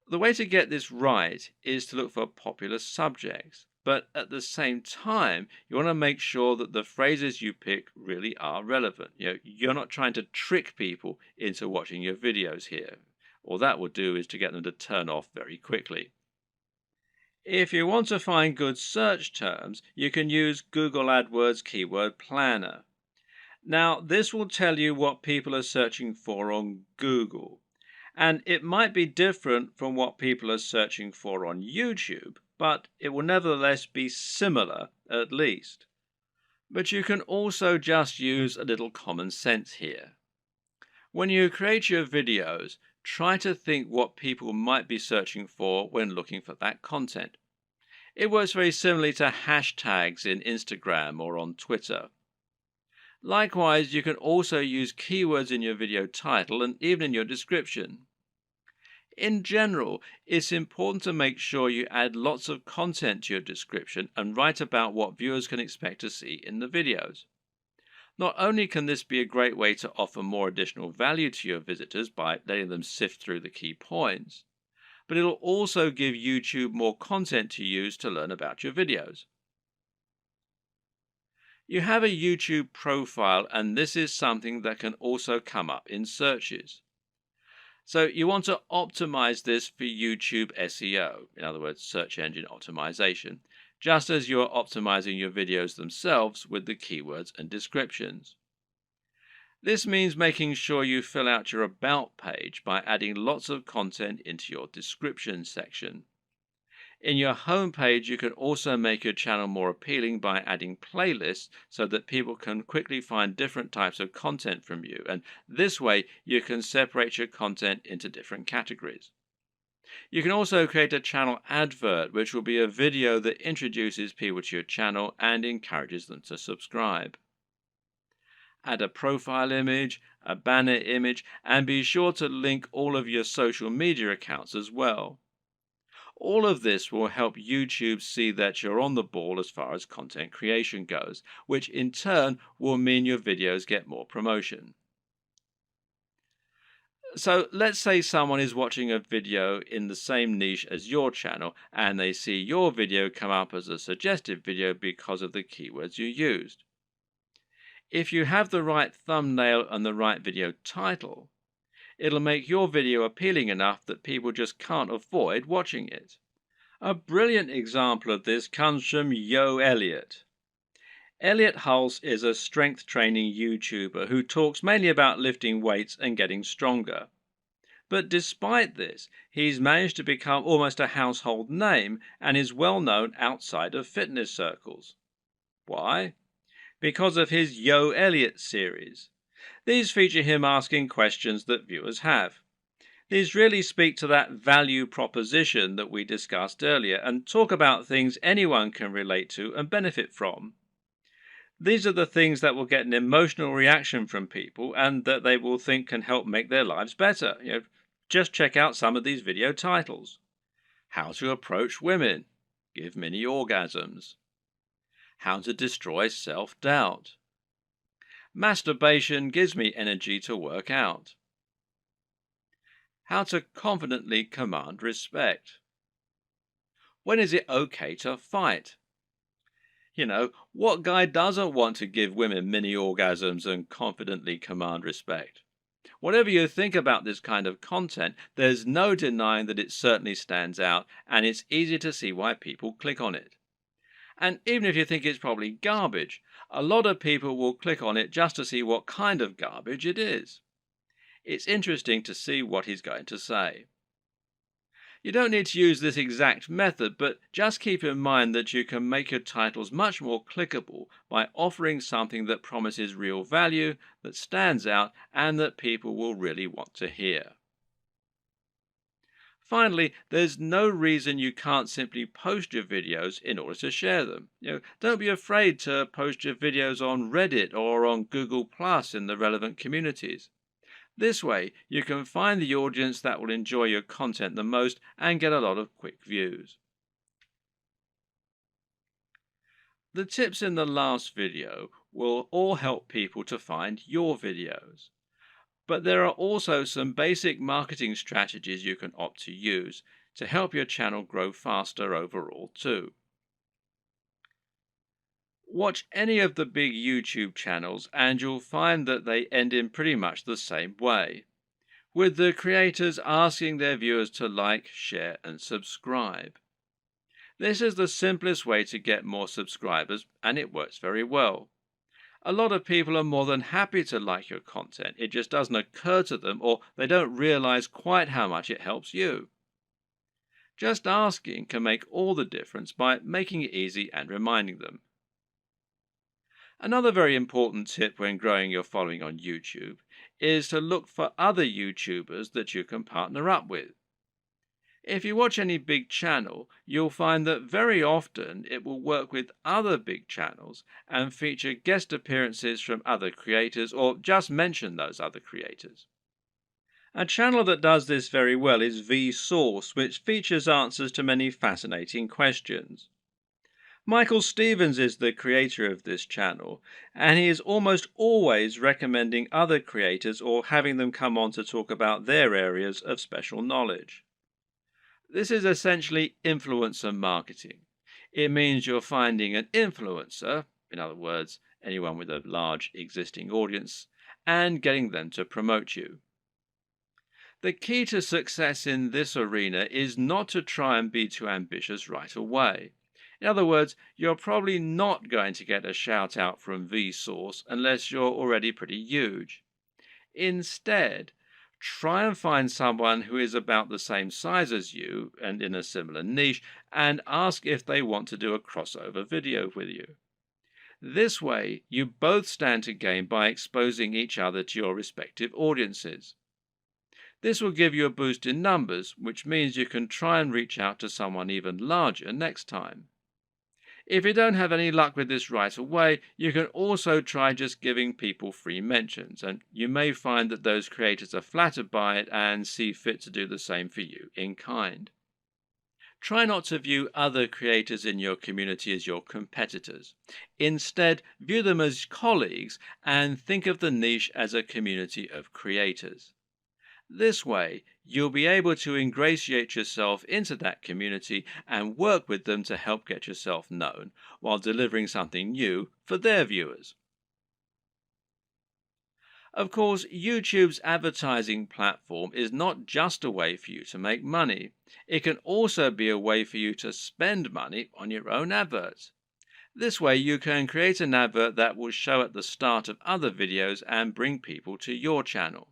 The way to get this right is to look for popular subjects, but at the same time, you want to make sure that the phrases you pick really are relevant. You're not trying to trick people into watching your videos here. All that will do is to get them to turn off very quickly. If you want to find good search terms, you can use Google AdWords Keyword Planner. Now, this will tell you what people are searching for on Google, and it might be different from what people are searching for on YouTube, but it will nevertheless be similar at least. But you can also just use a little common sense here. When you create your videos, try to think what people might be searching for when looking for that content. It works very similarly to hashtags in Instagram or on Twitter. Likewise, you can also use keywords in your video title and even in your description. In general, it's important to make sure you add lots of content to your description and write about what viewers can expect to see in the videos. Not only can this be a great way to offer more additional value to your visitors by letting them sift through the key points, but it'll also give YouTube more content to use to learn about your videos. You have a YouTube profile, and this is something that can also come up in searches. So you want to optimize this for YouTube SEO, in other words, search engine optimization, just as you're optimizing your videos themselves with the keywords and descriptions. This means making sure you fill out your About page by adding lots of content into your description section. In your home page, you can also make your channel more appealing by adding playlists so that people can quickly find different types of content from you, and this way you can separate your content into different categories. You can also create a channel advert, which will be a video that introduces people to your channel and encourages them to subscribe. Add a profile image, a banner image, and be sure to link all of your social media accounts as well. All of this will help YouTube see that you're on the ball as far as content creation goes, which in turn will mean your videos get more promotion. So let's say someone is watching a video in the same niche as your channel and they see your video come up as a suggested video because of the keywords you used. If you have the right thumbnail and the right video title, it'll make your video appealing enough that people just can't avoid watching it. A brilliant example of this comes from Yo Elliott. Elliott Hulse is a strength training YouTuber who talks mainly about lifting weights and getting stronger. But despite this, he's managed to become almost a household name and is well known outside of fitness circles. Why? Because of his Yo Elliott series. These feature him asking questions that viewers have. These really speak to that value proposition that we discussed earlier and talk about things anyone can relate to and benefit from. These are the things that will get an emotional reaction from people and that they will think can help make their lives better. Just check out some of these video titles. How to approach women. Give mini orgasms. How to destroy self-doubt. Masturbation gives me energy to work out. How to confidently command respect. When is it okay to fight? What guy doesn't want to give women mini orgasms and confidently command respect? Whatever you think about this kind of content, there's no denying that it certainly stands out, and it's easy to see why people click on it. And even if you think it's probably garbage, a lot of people will click on it just to see what kind of garbage it is. It's interesting to see what he's going to say. You don't need to use this exact method, but just keep in mind that you can make your titles much more clickable by offering something that promises real value, that stands out, and that people will really want to hear. Finally, there's no reason you can't simply post your videos in order to share them. Don't be afraid to post your videos on Reddit or on Google Plus in the relevant communities. This way, you can find the audience that will enjoy your content the most and get a lot of quick views. The tips in the last video will all help people to find your videos. But there are also some basic marketing strategies you can opt to use to help your channel grow faster overall too. Watch any of the big YouTube channels and you'll find that they end in pretty much the same way, with the creators asking their viewers to like, share, and subscribe. This is the simplest way to get more subscribers, and it works very well. A lot of people are more than happy to like your content. It just doesn't occur to them, or they don't realize quite how much it helps you. Just asking can make all the difference by making it easy and reminding them. Another very important tip when growing your following on YouTube is to look for other YouTubers that you can partner up with. If you watch any big channel, you'll find that very often it will work with other big channels and feature guest appearances from other creators or just mention those other creators. A channel that does this very well is Vsauce, which features answers to many fascinating questions. Michael Stevens is the creator of this channel, and he is almost always recommending other creators or having them come on to talk about their areas of special knowledge. This is essentially influencer marketing. It means you're finding an influencer, in other words, anyone with a large existing audience, and getting them to promote you. The key to success in this arena is not to try and be too ambitious right away. In other words, you're probably not going to get a shout out from Vsauce unless you're already pretty huge. Instead, try and find someone who is about the same size as you and in a similar niche and ask if they want to do a crossover video with you. This way, you both stand to gain by exposing each other to your respective audiences. This will give you a boost in numbers, which means you can try and reach out to someone even larger next time. If you don't have any luck with this right away, you can also try just giving people free mentions, and you may find that those creators are flattered by it and see fit to do the same for you in kind. Try not to view other creators in your community as your competitors. Instead, view them as colleagues and think of the niche as a community of creators. This way, you'll be able to ingratiate yourself into that community and work with them to help get yourself known while delivering something new for their viewers. Of course, YouTube's advertising platform is not just a way for you to make money. It can also be a way for you to spend money on your own adverts. This way, you can create an advert that will show at the start of other videos and bring people to your channel.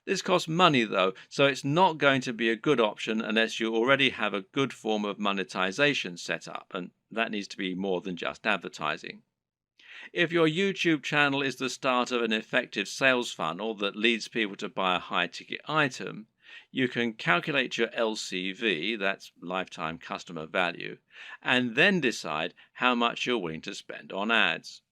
This costs money though, so it's not going to be a good option unless you already have a good form of monetization set up, and that needs to be more than just advertising. If your YouTube channel is the start of an effective sales funnel that leads people to buy a high-ticket item, you can calculate your LCV, that's lifetime customer value, and then decide how much you're willing to spend on ads.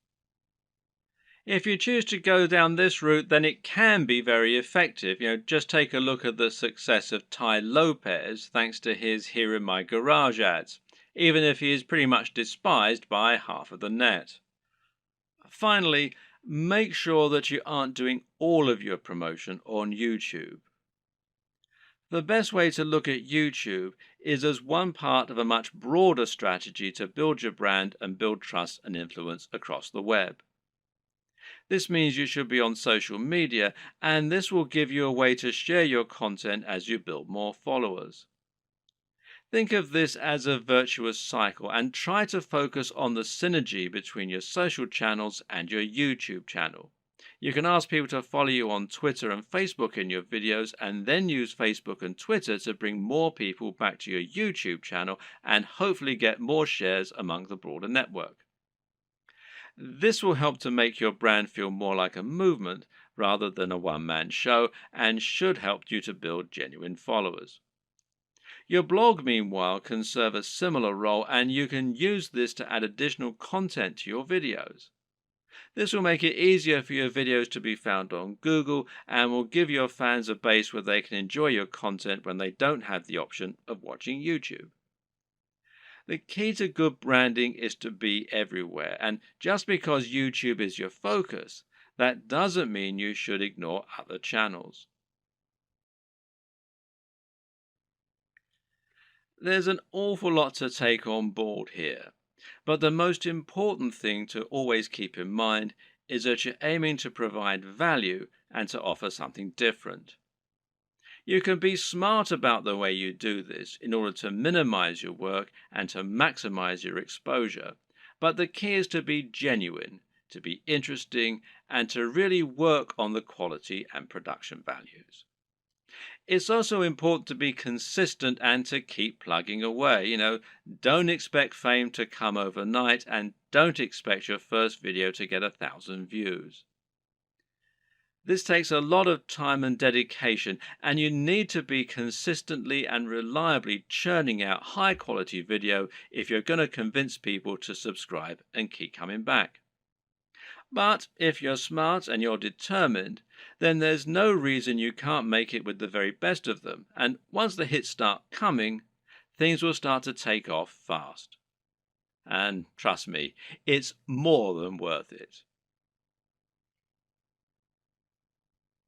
If you choose to go down this route, then it can be very effective. Just take a look at the success of Tai Lopez thanks to his Here in My Garage ads, even if he is pretty much despised by half of the net. Finally, make sure that you aren't doing all of your promotion on YouTube. The best way to look at YouTube is as one part of a much broader strategy to build your brand and build trust and influence across the web. This means you should be on social media, and this will give you a way to share your content as you build more followers. Think of this as a virtuous cycle and try to focus on the synergy between your social channels and your YouTube channel. You can ask people to follow you on Twitter and Facebook in your videos and then use Facebook and Twitter to bring more people back to your YouTube channel and hopefully get more shares among the broader network. This will help to make your brand feel more like a movement rather than a one-man show and should help you to build genuine followers. Your blog, meanwhile, can serve a similar role, and you can use this to add additional content to your videos. This will make it easier for your videos to be found on Google and will give your fans a base where they can enjoy your content when they don't have the option of watching YouTube. The key to good branding is to be everywhere, and just because YouTube is your focus, that doesn't mean you should ignore other channels. There's an awful lot to take on board here, but the most important thing to always keep in mind is that you're aiming to provide value and to offer something different. You can be smart about the way you do this in order to minimize your work and to maximize your exposure, but the key is to be genuine, to be interesting, and to really work on the quality and production values. It's also important to be consistent and to keep plugging away. Don't expect fame to come overnight and don't expect your first video to get 1,000 views. This takes a lot of time and dedication, and you need to be consistently and reliably churning out high quality video if you're going to convince people to subscribe and keep coming back. But if you're smart and you're determined, then there's no reason you can't make it with the very best of them. And once the hits start coming, things will start to take off fast. And trust me, it's more than worth it.